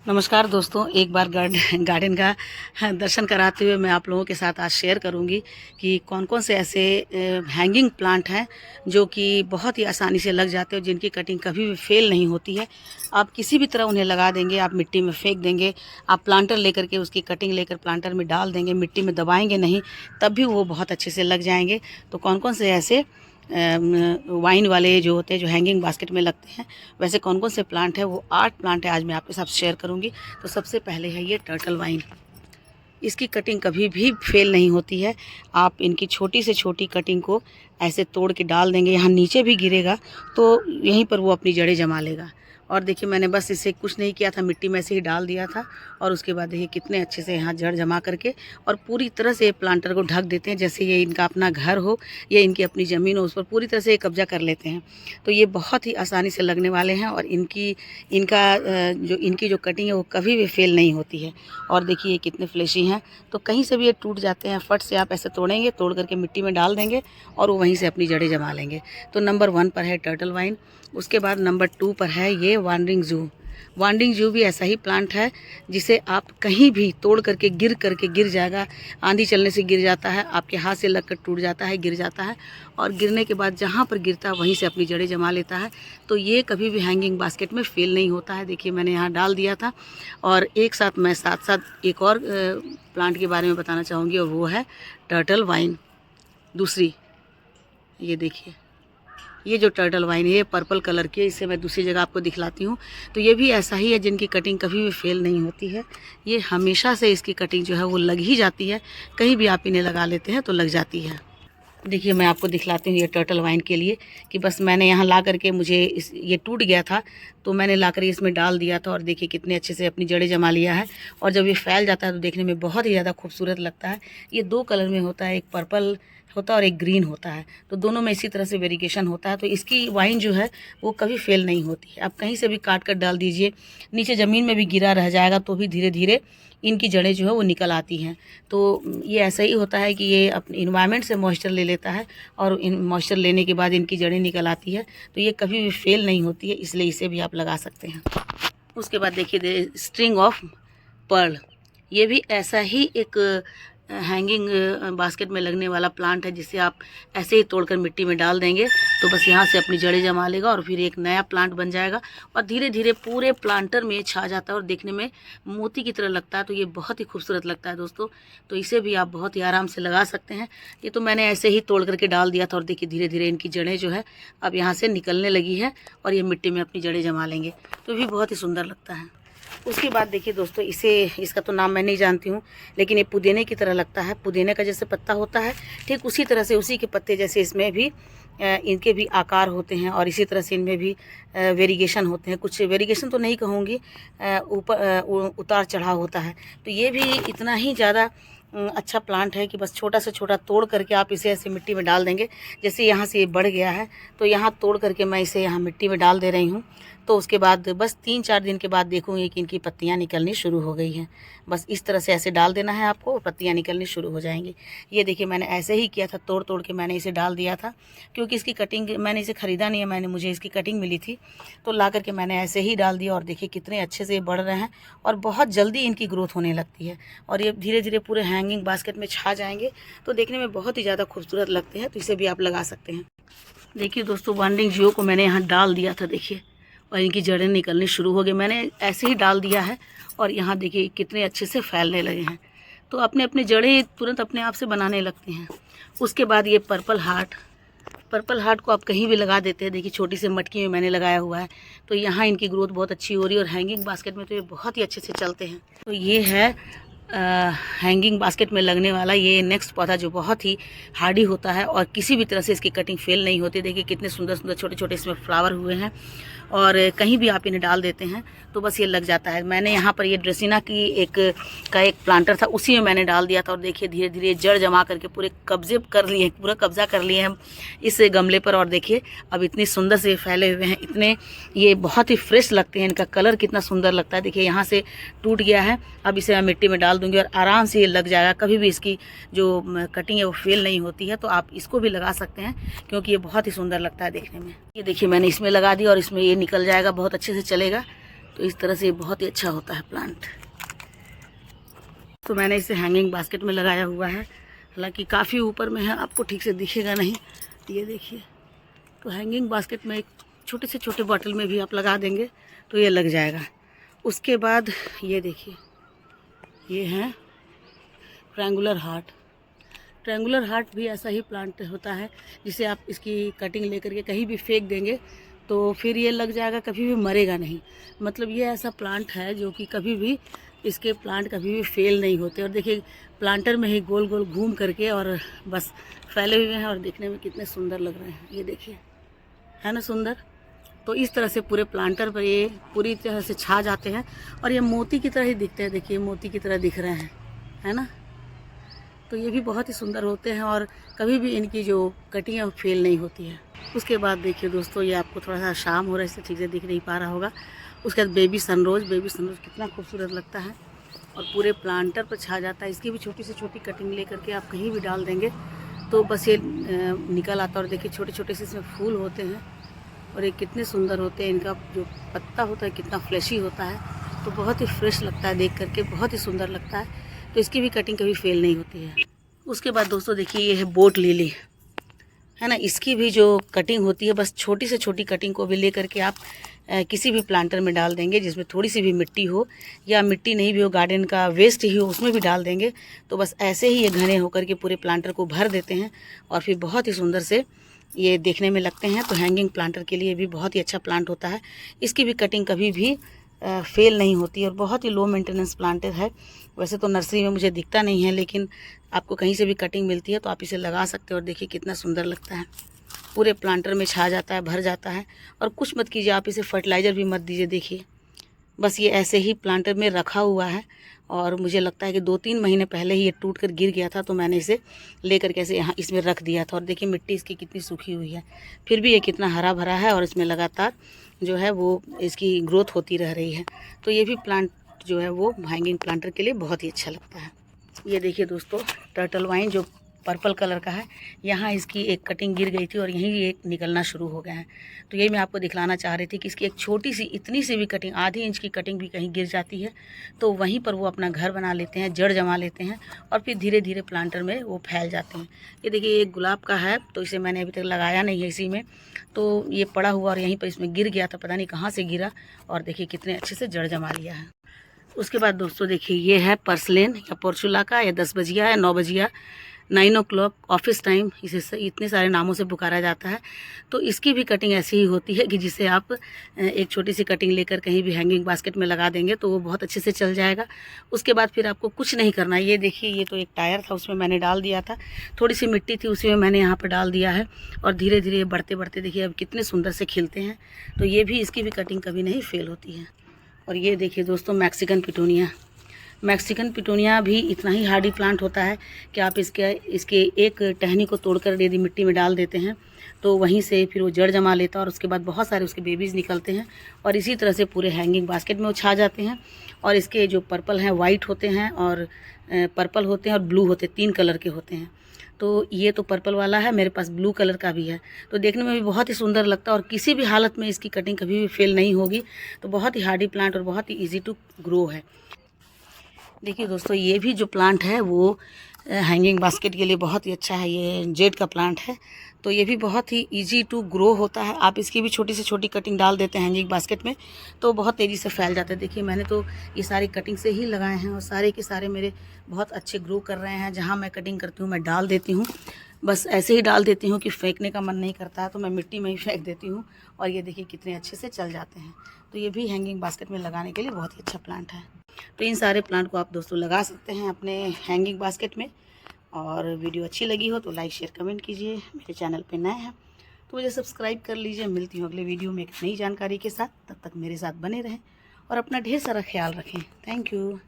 नमस्कार दोस्तों, एक बार गार्डन का दर्शन कराते हुए मैं आप लोगों के साथ आज शेयर करूंगी कि कौन कौन से ऐसे हैंगिंग प्लांट हैं जो कि बहुत ही आसानी से लग जाते हैं और जिनकी कटिंग कभी भी फेल नहीं होती है। आप किसी भी तरह उन्हें लगा देंगे, आप मिट्टी में फेंक देंगे, आप प्लांटर लेकर के उसकी कटिंग लेकर प्लांटर में डाल देंगे, मिट्टी में दबाएंगे नहीं, तब भी वो बहुत अच्छे से लग जाएंगे। तो कौन कौन से ऐसे वाइन वाले जो होते हैं जो हैंगिंग बास्केट में लगते हैं, वैसे कौन कौन से प्लांट है, वो 8 प्लांट है आज मैं आपके साथ शेयर करूंगी। तो सबसे पहले है ये टर्टल वाइन। इसकी कटिंग कभी भी फेल नहीं होती है। आप इनकी छोटी से छोटी कटिंग को ऐसे तोड़ के डाल देंगे, यहाँ नीचे भी गिरेगा तो यहीं पर वो अपनी जड़ें जमा लेगा। और देखिए मैंने बस इसे कुछ नहीं किया था, मिट्टी में से ही डाल दिया था और उसके बाद देखिए कितने अच्छे से यहाँ जड़ जमा करके और पूरी तरह से प्लांटर को ढक देते हैं, जैसे ये इनका अपना घर हो या इनकी अपनी ज़मीन हो, उस पर पूरी तरह से कब्जा कर लेते हैं। तो ये बहुत ही आसानी से लगने वाले हैं और इनकी जो कटिंग है वो कभी भी फेल नहीं होती है। और देखिए ये कितने फ्लैशी हैं, तो कहीं से भी ये टूट जाते हैं। फट से आप ऐसे तोड़ेंगे, तोड़ करके मिट्टी में डाल देंगे और वो वहीं से अपनी जड़ें जमा लेंगे। तो नंबर 1 पर है टर्टल वाइन। उसके बाद नंबर 2 पर है ये वांडरिंग जू। वांडरिंग जू भी ऐसा ही प्लांट है जिसे आप कहीं भी तोड़ करके गिर जाएगा। आंधी चलने से गिर जाता है, आपके हाथ से लगकर टूट जाता है, गिर जाता है और गिरने के बाद जहाँ पर गिरता है वहीं से अपनी जड़ें जमा लेता है। तो ये कभी भी हैंगिंग बास्केट में फेल नहीं होता है। देखिए मैंने यहाँ डाल दिया था और एक साथ मैं साथ एक और प्लांट के बारे में बताना चाहूँगी और वो है टर्टल वाइन दूसरी। ये देखिए, ये जो टर्टल वाइन है ये पर्पल कलर की है, इसे मैं दूसरी जगह आपको दिखलाती हूँ। तो ये भी ऐसा ही है जिनकी कटिंग कभी भी फेल नहीं होती है। ये हमेशा से इसकी कटिंग जो है वो लग ही जाती है, कहीं भी आप इन्हें लगा लेते हैं तो लग जाती है। देखिए मैं आपको दिखलाती हूँ ये टर्टल वाइन के लिए कि बस मैंने यहाँ ला करके ये टूट गया था तो मैंने ला कर इसमें डाल दिया था और देखिए कितने अच्छे से अपनी जड़ें जमा लिया है। और जब ये फैल जाता है तो देखने में बहुत ही ज़्यादा खूबसूरत लगता है। ये 2 कलर में होता है, एक पर्पल होता है और एक ग्रीन होता है, तो दोनों में इसी तरह से वेरिएशन होता है। तो इसकी वाइन जो है वो कभी फेल नहीं होती है। आप कहीं से भी काट कर डाल दीजिए, नीचे ज़मीन में भी गिरा रह जाएगा तो भी धीरे धीरे इनकी जड़ें जो है वो निकल आती हैं। तो ये ऐसा ही होता है कि ये अपने इन्वायरमेंट से मॉइस्चर ले लेता है और इन मॉइस्चर लेने के बाद इनकी जड़ें निकल आती है। तो ये कभी भी फेल नहीं होती है, इसलिए इसे भी आप लगा सकते हैं। उसके बाद देखिए स्ट्रिंग ऑफ पर्ल, ये भी ऐसा ही एक हैंगिंग बास्केट में लगने वाला प्लांट है जिसे आप ऐसे ही तोड़कर मिट्टी में डाल देंगे तो बस यहाँ से अपनी जड़ें जमा लेगा और फिर एक नया प्लांट बन जाएगा और धीरे धीरे पूरे प्लांटर में छा जाता है और देखने में मोती की तरह लगता है। तो ये बहुत ही खूबसूरत लगता है दोस्तों। तो इसे भी आप बहुत ही आराम से लगा सकते हैं। ये तो मैंने ऐसे ही तोड़ करके डाल दिया था और देखिए धीरे धीरे इनकी जड़ें जो है अब यहाँ से निकलने लगी है और ये मिट्टी में अपनी जड़ें जमा लेंगे, तो भी बहुत ही सुंदर लगता है। उसके बाद देखिए दोस्तों, इसका तो नाम मैं नहीं जानती हूँ, लेकिन ये पुदीने की तरह लगता है। पुदीने का जैसे पत्ता होता है ठीक उसी तरह से, उसी के पत्ते जैसे इसमें भी इनके भी आकार होते हैं और इसी तरह से इनमें भी वेरिएशन होते हैं। कुछ वेरिएशन तो नहीं कहूँगी, ऊपर उतार चढ़ाव होता है। तो ये भी इतना ही ज़्यादा अच्छा प्लांट है कि बस छोटा से छोटा तोड़ करके आप इसे ऐसे मिट्टी में डाल देंगे। जैसे यहाँ से ये बढ़ गया है तो यहाँ तोड़ करके मैं इसे यहाँ मिट्टी में डाल दे रही हूँ। तो उसके बाद बस 3-4 दिन के बाद देखूँगी कि इनकी पत्तियाँ निकलनी शुरू हो गई हैं। बस इस तरह से ऐसे डाल देना है आपको और पत्तियाँ निकलनी शुरू हो जाएंगी। ये देखिए मैंने ऐसे ही किया था, तोड़ तोड़ के मैंने इसे डाल दिया था क्योंकि इसकी कटिंग मैंने इसे ख़रीदा नहीं है, मुझे इसकी कटिंग मिली थी तो ला करके मैंने ऐसे ही डाल दिया। और देखिए कितने अच्छे से बढ़ रहे हैं और बहुत जल्दी इनकी ग्रोथ होने लगती है और ये धीरे धीरे पूरे हैंगिंग बास्केट में छा जाएंगे तो देखने में बहुत ही ज़्यादा खूबसूरत लगते हैं। तो इसे भी आप लगा सकते हैं। देखिए दोस्तों, वांडरिंग जियो को मैंने यहाँ डाल दिया था, देखिए, और इनकी जड़ें निकलनी शुरू हो गई। मैंने ऐसे ही डाल दिया है और यहाँ देखिए कितने अच्छे से फैलने लगे हैं। तो अपने अपने जड़ें तुरंत अपने आप से बनाने लगते हैं। उसके बाद ये पर्पल हार्ट को आप कहीं भी लगा देते हैं। देखिए छोटी सी मटकी में मैंने लगाया हुआ है तो यहाँ इनकी ग्रोथ बहुत अच्छी हो रही है और हैंगिंग बास्केट में तो ये बहुत ही अच्छे से चलते हैं। तो ये है हैंगिंग बास्केट में लगने वाला ये नेक्स्ट पौधा जो बहुत ही हार्डी होता है और किसी भी तरह से इसकी कटिंग फेल नहीं होती। देखिए कितने सुंदर सुंदर छोटे छोटे इसमें फ्लावर हुए हैं और कहीं भी आप इन्हें डाल देते हैं तो बस ये लग जाता है। मैंने यहाँ पर ये ड्रेसिना की एक प्लांटर था, उसी में मैंने डाल दिया था और देखिए धीरे धीरे जड़ जमा करके पूरा कब्जा कर लिए हैं इस गमले पर। और देखिए अब इतनी सुंदर से फैले हुए हैं, इतने ये बहुत ही फ्रेश लगते हैं। इनका कलर कितना सुंदर लगता है। देखिए यहाँ से टूट गया है, अब इसे मैं मिट्टी में डाल दूंगी और आराम से ये लग जाएगा। कभी भी इसकी जो कटिंग है वो फेल नहीं होती है। तो आप इसको भी लगा सकते हैं क्योंकि ये बहुत ही सुंदर लगता है देखने में। ये देखिए मैंने इसमें लगा दिया और इसमें ये निकल जाएगा, बहुत अच्छे से चलेगा। तो इस तरह से बहुत ही अच्छा होता है प्लांट। तो मैंने इसे हैंगिंग बास्केट में लगाया हुआ है, हालांकि काफ़ी ऊपर में है, आपको ठीक से दिखेगा नहीं। ये देखिए, तो हैंगिंग बास्केट में एक छोटे से छोटे बॉटल में भी आप लगा देंगे तो ये लग जाएगा। उसके बाद ये देखिए, ये है ट्रायंगुलर हार्ट। ट्रायंगुलर हार्ट भी ऐसा ही प्लांट होता है, जिसे आप इसकी कटिंग लेकर के कहीं भी फेंक देंगे तो फिर ये लग जाएगा, कभी भी मरेगा नहीं। मतलब ये ऐसा प्लांट है जो कि कभी भी, इसके प्लांट कभी भी फेल नहीं होते। और देखिए, प्लांटर में ही गोल गोल घूम करके और बस फैले हुए हैं और देखने में कितने सुंदर लग रहे हैं। ये देखिए, है ना सुंदर। तो इस तरह से पूरे प्लांटर पर ये पूरी तरह से छा जाते हैं और ये मोती की तरह ही दिखते हैं। देखिए, मोती की तरह दिख रहे हैं, है ना। तो ये भी बहुत ही सुंदर होते हैं और कभी भी इनकी जो कटिंग है वो फेल नहीं होती है। उसके बाद देखिए दोस्तों, ये आपको थोड़ा सा शाम हो रहा है इससे ठीक से दिख नहीं पा रहा होगा। उसके बाद बेबी सनरोज कितना खूबसूरत लगता है और पूरे प्लांटर पर छा जाता है। इसकी भी छोटी से छोटी कटिंग ले करके आप कहीं भी डाल देंगे तो बस ये निकल आता है। और देखिए, छोटे छोटे से इसमें फूल होते हैं और ये कितने सुंदर होते हैं। इनका जो पत्ता होता है कितना फ्लैशी होता है, तो बहुत ही फ्रेश लगता है देख करके, बहुत ही सुंदर लगता है। तो इसकी भी कटिंग कभी फेल नहीं होती है। उसके बाद दोस्तों देखिए, ये है बोट लिली, है ना। इसकी भी जो कटिंग होती है, बस छोटी से छोटी कटिंग को भी ले करके आप किसी भी प्लांटर में डाल देंगे जिसमें थोड़ी सी भी मिट्टी हो, या मिट्टी नहीं भी हो, गार्डन का वेस्ट ही हो, उसमें भी डाल देंगे तो बस ऐसे ही ये घने होकर के पूरे प्लांटर को भर देते हैं और फिर बहुत ही सुंदर से ये देखने में लगते हैं। तो हैंगिंग प्लांटर के लिए भी बहुत ही अच्छा प्लांट होता है। इसकी भी कटिंग कभी भी फेल नहीं होती और बहुत ही लो मेंटेनेंस प्लांटर है। वैसे तो नर्सरी में मुझे दिखता नहीं है, लेकिन आपको कहीं से भी कटिंग मिलती है तो आप इसे लगा सकते हो। और देखिए कितना सुंदर लगता है, पूरे प्लांटर में छा जाता है, भर जाता है। और कुछ मत कीजिए, आप इसे फर्टिलाइज़र भी मत दीजिए। देखिए, बस ये ऐसे ही प्लांटर में रखा हुआ है और मुझे लगता है कि 2-3 महीने पहले ही ये टूट कर गिर गया था, तो मैंने इसे लेकर के ऐसे यहाँ इसमें रख दिया था। और देखिए, मिट्टी इसकी कितनी सूखी हुई है, फिर भी ये कितना हरा भरा है और इसमें लगातार जो है वो इसकी ग्रोथ होती रह रही है। तो ये भी प्लांट जो है वो हैंगिंग प्लांटर के लिए बहुत ही अच्छा लगता है। ये देखिए दोस्तों, टर्टल वाइन जो पर्पल कलर का है, यहाँ इसकी एक कटिंग गिर गई थी और यहीं एक निकलना शुरू हो गया है। तो यही मैं आपको दिखलाना चाह रही थी कि इसकी एक छोटी सी, इतनी सी भी कटिंग, आधी इंच की कटिंग भी कहीं गिर जाती है तो वहीं पर वो अपना घर बना लेते हैं, जड़ जमा लेते हैं और फिर धीरे धीरे प्लांटर में वो फैल जाते हैं। ये देखिए, एक गुलाब का है, तो इसे मैंने अभी तक लगाया नहीं है इसी में, तो ये पड़ा हुआ और यहीं पर इसमें गिर गया था, पता नहीं कहाँ से गिरा। और देखिए कितने अच्छे से जड़ जमा लिया है। उसके बाद दोस्तों देखिए, ये है पर्सलेन या पोर्चुला का, या 10 बजिया या 9 बजिया, 9 o'clock ऑफिस टाइम, इसे इतने सारे नामों से पुकारा जाता है। तो इसकी भी कटिंग ऐसी ही होती है कि जिसे आप एक छोटी सी कटिंग लेकर कहीं भी हैंगिंग बास्केट में लगा देंगे तो वो बहुत अच्छे से चल जाएगा। उसके बाद फिर आपको कुछ नहीं करना है। ये देखिए, ये तो एक टायर था, उसमें मैंने डाल दिया था, थोड़ी सी मिट्टी थी उसी में मैंने यहाँ पर डाल दिया है और धीरे धीरे बढ़ते बढ़ते देखिए अब कितने सुंदर से खिलते हैं। तो ये भी, इसकी भी कटिंग कभी नहीं फेल होती है। और ये देखिए दोस्तों, मैक्सिकन पिटूनिया भी इतना ही हार्डी प्लांट होता है कि आप इसके एक टहनी को तोड़कर यदि मिट्टी में डाल देते हैं तो वहीं से फिर वो जड़ जमा लेता है और उसके बाद बहुत सारे उसके बेबीज़ निकलते हैं और इसी तरह से पूरे हैंगिंग बास्केट में वो छा जाते हैं। और इसके जो पर्पल हैं, वाइट होते हैं और पर्पल होते हैं और ब्लू होते हैं, 3 कलर के होते हैं। तो ये तो पर्पल वाला है, मेरे पास ब्लू कलर का भी है। तो देखने में भी बहुत ही सुंदर लगता है और किसी भी हालत में इसकी कटिंग कभी भी फेल नहीं होगी। तो बहुत ही हार्डी प्लांट और बहुत ही ईजी टू ग्रो है। देखिए दोस्तों, ये भी जो प्लांट है वो हैंगिंग बास्केट के लिए बहुत ही अच्छा है। ये जेड का प्लांट है, तो ये भी बहुत ही इजी टू ग्रो होता है। आप इसकी भी छोटी से छोटी कटिंग डाल देते हैं हैंगिंग बास्केट में तो बहुत तेज़ी से फैल जाता है। देखिए, मैंने तो ये सारी कटिंग से ही लगाए हैं और सारे के सारे मेरे बहुत अच्छे ग्रो कर रहे हैं। जहाँ मैं कटिंग करती हूँ मैं डाल देती हूँ, बस ऐसे ही डाल देती हूँ कि फेंकने का मन नहीं करता है तो मैं मिट्टी में ही फेंक देती हूँ और ये देखिए कितने अच्छे से चल जाते हैं। तो ये भी हैंगिंग बास्केट में लगाने के लिए बहुत ही अच्छा प्लांट है। तो इन सारे प्लांट को आप दोस्तों लगा सकते हैं अपने हैंगिंग बास्केट में। और वीडियो अच्छी लगी हो तो लाइक शेयर कमेंट कीजिए। मेरे चैनल पे नए हैं तो मुझे सब्सक्राइब कर लीजिए। मिलती हूँ अगले वीडियो में एक नई जानकारी के साथ, तब तक मेरे साथ बने रहें और अपना ढेर सारा ख्याल रखें। Thank you.